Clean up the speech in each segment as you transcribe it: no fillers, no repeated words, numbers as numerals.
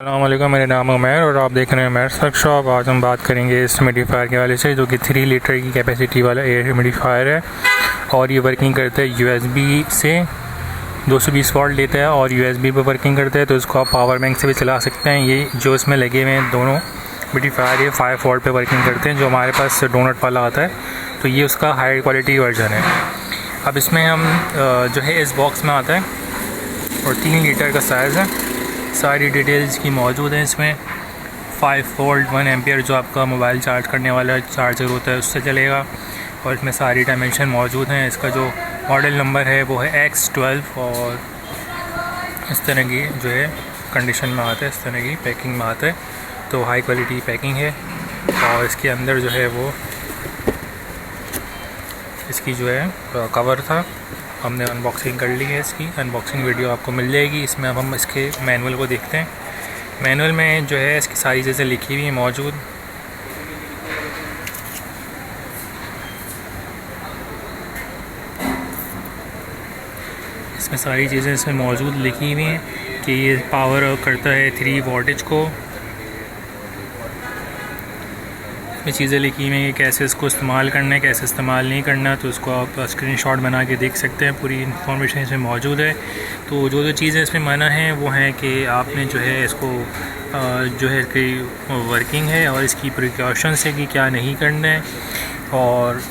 अस्सलाम वालेकुम, मेरा नाम उमैर और आप देख रहे हैं उमैर वर्कशॉप। आज हम बात करेंगे इस ह्यूमिडिफायर के हवाले से, जो कि 3 लीटर की कैपेसिटी वाला एयर ह्यूमिडिफायर है और ये वर्किंग करता है यूएसबी से। 220 वॉट लेता है और यूएसबी पर वर्किंग करता है, तो इसको आप पावर बैंक से भी चला सकते हैं। ये जो इसमें लगे हुए हैं दोनों ह्यूमिडिफायर, ये 5 वॉट पे वर्किंग करते हैं। जो हमारे पास डोनट वाला आता है तो ये उसका हाई क्वालिटी वर्जन है। अब इसमें हम जो है इस बॉक्स में आता है और 3 लीटर का साइज़ है। सारी डिटेल्स की मौजूद हैं इसमें। 5 वोल्ट 1 एम्पियर जो आपका मोबाइल चार्ज करने वाला चार्जर होता है उससे चलेगा, और इसमें सारी डायमेंशन मौजूद हैं। इसका जो मॉडल नंबर है वो है X12 और इस तरह की जो है कंडीशन में आता है, इस तरह की पैकिंग में आता है। तो हाई क्वालिटी पैकिंग है और इसके अंदर जो है वो इसकी जो है कवर था। हमने अनबॉक्सिंग कर ली है, इसकी अनबॉक्सिंग वीडियो आपको मिल जाएगी। इसमें अब हम इसके मैनुअल को देखते हैं। मैनुअल में जो है इसकी सारी चीज़ें लिखी हुई हैं मौजूद। इसमें सारी चीज़ें इसमें मौजूद लिखी हुई हैं कि ये पावर करता है 3 वोल्टेज को। इसमें चीज़ें लिखी हुई हैं कि कैसे इसको इस्तेमाल करना है, कैसे इस्तेमाल नहीं करना। तो इसको आप स्क्रीनशॉट बना के देख सकते हैं, पूरी इन्फॉर्मेशन इसमें मौजूद है। तो जो चीज़ें इसमें मना हैं वो हैं कि आपने जो है इसको जो है कि वर्किंग है और इसकी प्रिकॉशंस है कि क्या नहीं करना है। और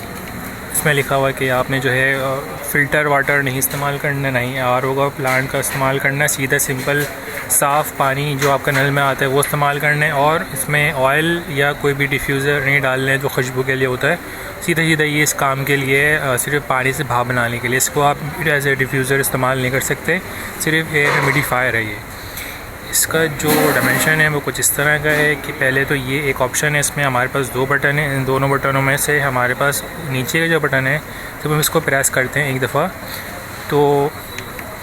इसमें लिखा हुआ है कि आपने जो है फ़िल्टर वाटर नहीं इस्तेमाल करना, नहीं आरओ का प्लांट का इस्तेमाल करना है। सीधा सिंपल साफ़ पानी जो आपका नल में आता है वो इस्तेमाल करना है, और इसमें ऑयल या कोई भी डिफ्यूज़र नहीं डालना है जो खुशबू के लिए होता है। सीधा सीधा ये इस काम के लिए सिर्फ पानी से भाप बनाने के लिए, इसको आप एज ए डिफ्यूज़र इस्तेमाल नहीं कर सकते। सिर्फ एयर ह्यूमिडिफायर है ये। इसका जो डायमेंशन है वो कुछ इस तरह का है कि पहले तो ये एक ऑप्शन है, इसमें हमारे पास 2 बटन हैं। इन दोनों बटनों में से हमारे पास नीचे का जो बटन है जब हम इसको प्रेस करते हैं एक दफ़ा, तो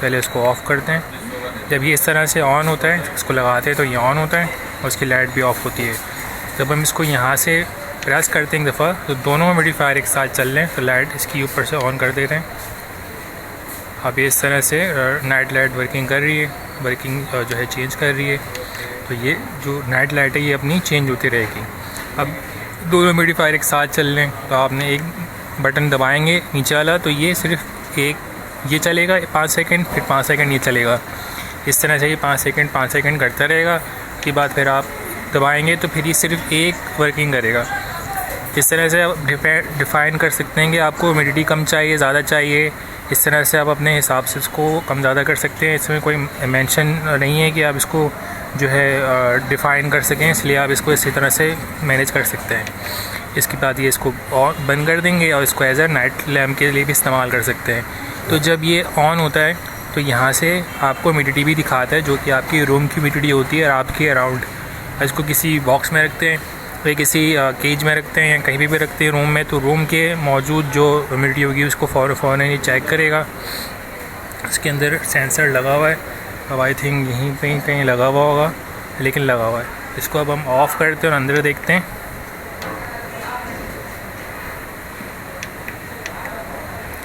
पहले इसको ऑफ़ करते हैं। जब ये इस तरह से ऑन होता है, इसको लगाते हैं तो ये ऑन होता है और इसकी लाइट भी ऑफ़ होती है। जब हम इसको यहाँ से प्रेस करते हैं एक दफ़ा, तो दोनों ह्यूमिडिफायर एक साथ चल रहे हैं, तो लाइट इसकी ऊपर से ऑन कर देते हैं। अब ये इस तरह से नाइट लाइट वर्किंग कर रही है, वर्किंग जो है चेंज कर रही है। तो ये जो नाइट लाइट है ये अपनी चेंज होती रहेगी। अब दोनों ह्यूमिडिफायर एक साथ चल रहे हैं, तो आपने एक बटन दबाएंगे नीचे वाला, तो ये सिर्फ एक ये चलेगा 5 सेकंड, फिर 5 सेकंड ये चलेगा। इस तरह से ये 5 सेकंड करता रहेगा। उसके बाद फिर आप दबाएंगे तो फिर ये सिर्फ एक वर्किंग करेगा। इस तरह से आप डिफ़ाइन कर सकते हैं कि आपको ह्यूमिडिटी कम चाहिए, ज़्यादा चाहिए। इस तरह से आप अपने हिसाब से इसको कम ज़्यादा कर सकते हैं। इसमें कोई मेंशन नहीं है कि आप इसको जो है डिफ़ाइन कर सकें, इसलिए आप इसको इसी तरह से मैनेज कर सकते हैं। इसके बाद ये इसको ऑन बंद कर देंगे और इसको एज ए नाइट लैम्प के लिए भी इस्तेमाल कर सकते हैं। तो जब ये ऑन होता है तो यहाँ से आपको ह्यूमिडिटी भी दिखाता है, जो कि आपकी रूम की ह्यूमिडिटी होती है और आपके अराउंड। इसको किसी बॉक्स में रखते हैं या किसी केज में रखते हैं या कहीं भी रखते हैं रूम में, तो रूम के मौजूद जो ह्यूमिडिटी होगी उसको फ़ौरन ये चेक करेगा। इसके अंदर सेंसर लगा हुआ है, अब आई थिंक यहीं कहीं कहीं लगा हुआ होगा, लेकिन लगा हुआ है। इसको अब हम ऑफ़ करते हैं और अंदर देखते हैं।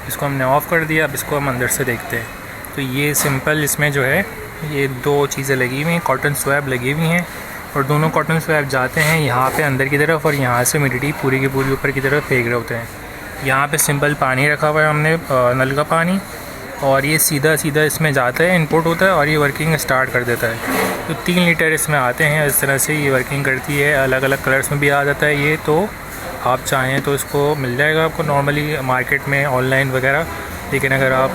इसको हमने ऑफ़ कर दिया, अब इसको हम अंदर से देखते हैं। तो ये सिंपल इसमें जो है ये 2 चीज़ें लगी हुई हैं, कॉटन स्वैब लगी हुई हैं, और दोनों कॉटन स्वैब जाते हैं यहाँ पे अंदर की तरफ, और यहाँ से ह्यूमिडिटी पूरी की पूरी ऊपर की तरफ फेंक रहे होते हैं। यहाँ पे सिंपल पानी रखा हुआ है हमने, नल का पानी, और ये सीधा सीधा इसमें जाता है, इनपुट होता है और ये वर्किंग स्टार्ट कर देता है। तो 3 लीटर इसमें आते हैं, इस तरह से ये वर्किंग करती है। अलग अलग कलर्स में भी आ जाता है ये, तो आप चाहें तो इसको मिल जाएगा आपको नॉर्मली मार्केट में ऑनलाइन वगैरह। लेकिन अगर आप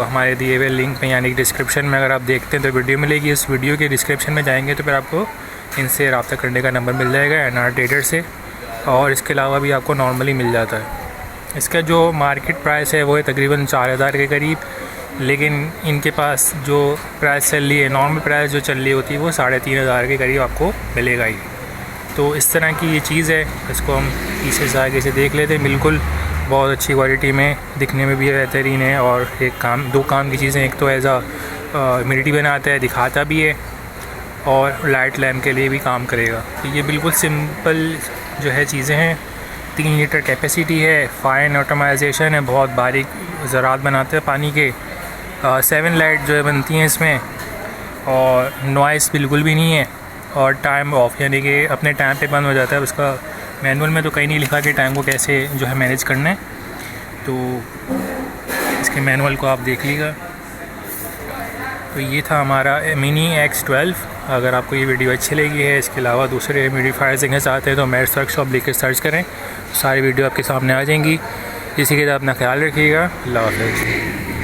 हमारे दिए हुए लिंक में यानी डिस्क्रिप्शन में अगर आप देखते हैं तो वीडियो मिलेगी। इस वीडियो के डिस्क्रिप्शन में जाएंगे तो फिर आपको इनसे रब्ता करने का नंबर मिल जाएगा एनआर ट्रेडर से, और इसके अलावा भी आपको नॉर्मली मिल जाता है। इसका जो मार्केट प्राइस है वो है तकरीबन 4000 के करीब, लेकिन इनके पास जो प्राइस चल रही है, नॉर्मल प्राइस जो चल रही होती है वो 3500 के करीब आपको मिलेगा ही। तो इस तरह की ये चीज़ है। इसको हम पीछे से आगे से देख लेते हैं। बिल्कुल बहुत अच्छी क्वालिटी में, दिखने में भी बेहतरीन है, और एक 2 काम की चीज़ें, एक तो एज आ ह्यूमिडिटी बनाता है, दिखाता भी है, और लाइट लैम्प के लिए भी काम करेगा। तो ये बिल्कुल सिंपल जो है चीज़ें हैं। 3 लीटर कैपेसिटी है, फाइन ऑटोमाइजेशन है, बहुत बारीक ज़रात बनाते हैं पानी के। 7 लाइट जो है बनती हैं इसमें, और नॉइस बिल्कुल भी नहीं है। और टाइम ऑफ, यानी कि अपने टाइम पे बंद हो जाता है। उसका मैनुअल में तो कहीं नहीं लिखा कि टाइम को कैसे जो है मैनेज करना है, तो इसके मैनुअल को आप देख लीजिएगा। तो ये था हमारा मिनी X12। अगर आपको ये वीडियो अच्छी लगी है, इसके अलावा दूसरे ह्यूमिडिफायर देखना चाहते हैं तो मैट्स वर्कशॉप लिख के सर्च करें, सारी वीडियो आपके सामने आ जाएंगी। इसी के साथ अपना ख्याल रखिएगा। अल्लाह हाफ़िज़।